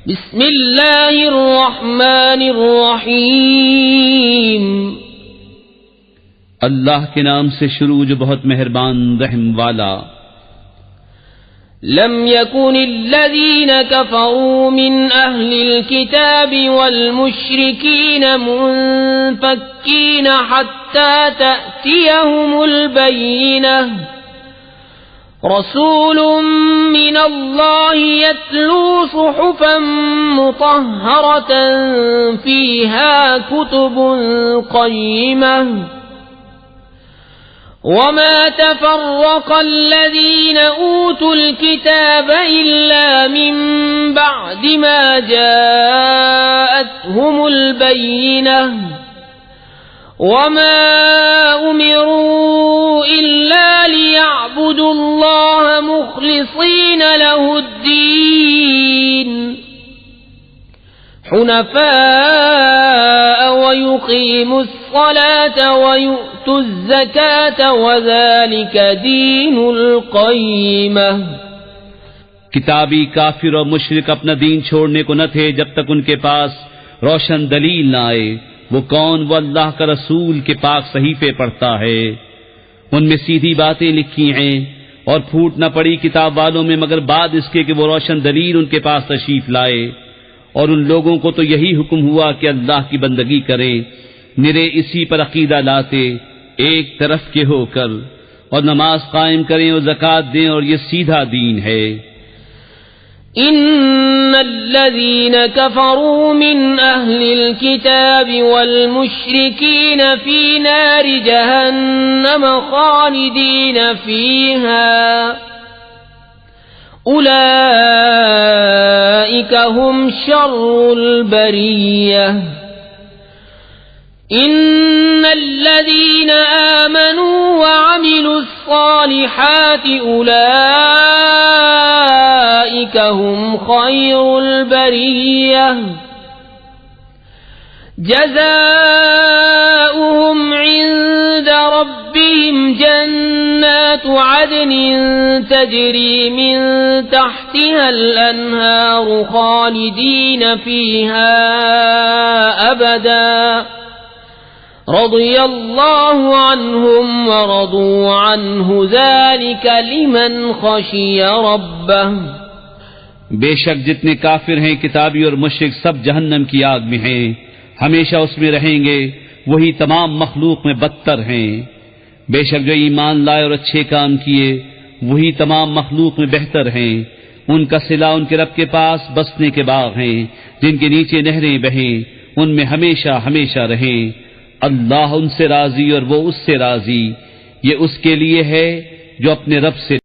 बिस्मिल्लाहिर्रहमानिर्रहीम। अल्लाह के नाम से शुरू जो बहुत मेहरबान रहम वाला। लम यकुनिल्लज़ीन कफ़रू मिन अहलिल किताबि वल मुश्रिकीन मुनफ़क्कीन हत्ता तअतियहुमुल बय्यिनह रसूलुम मिनल्लाहि यत्लू सुहुफ़न मुतहहरतन फ़ीहा कुतुबुन क़य्यिमह वमा तफ़र्रक़ल्लज़ीन ऊतुल किताब इल्ला मिन बअदि मा जाअतहुमुल बय्यिनह वमा उमिरू इल्ला लियअबुदुल्लाह मुख़लिसीन लहुद्दीन हुनफ़ाअ वयुक़ीमुस्सलाता वयु'तुज़्ज़काता वज़ालिक दीनुल क़य्यिमह। किताबी काफिर और मुशरिक अपना दीन छोड़ने को न थे जब तक उनके पास रोशन दलील न आए। वो कौन? वो अल्लाह का रसूल के पाक सहीफे पढ़ता है, उनमें सीधी बातें लिखी हैं और फूट न पड़ी किताब वालों में मगर बाद इसके कि वो रोशन दलील उनके पास तशरीफ लाए। और उन लोगों को तो यही हुक्म हुआ कि अल्लाह की बंदगी करें, निरे इसी पर अकीदा लाते एक तरफ के होकर, और नमाज कायम करें और ज़कात दें, और ये सीधा दीन है। इन्नल्लज़ीन कफ़रू मिन अहलिल किताबि वल मुश्रिकीन फ़ी नारि जहन्नम ख़ालिदीन फ़ीहा उलाइका हुम शर्रुल बरिय्यह। इन्नल्लज़ीन आमनू व अमिलुस्सालिहाति उलाइका हुम खैरुल बरिय्यह। जज़ाउहुम इंद रब्बिहिम जन्नातु अदनिन तजरी मिन तहतिहल अन्हारु खालिदीन फीहा अबदा रज़ियल्लाहु अन्हुम व रदू अन्हु ज़ालिक लिमन खशिय रब्बह। बेशक जितने काफिर हैं किताबी और मुशरिक सब जहन्नम की आग में हैं, हमेशा उसमें रहेंगे, वही तमाम मखलूक में बदतर हैं। बेशक जो ईमान लाए और अच्छे काम किए वही तमाम मखलूक में बेहतर हैं। उनका सिला उनके रब के पास बसने के बाग हैं जिनके नीचे नहरें बहें, उनमें हमेशा हमेशा रहें। अल्लाह उनसे राजी और वो उससे राजी। ये उसके लिए है जो अपने रब से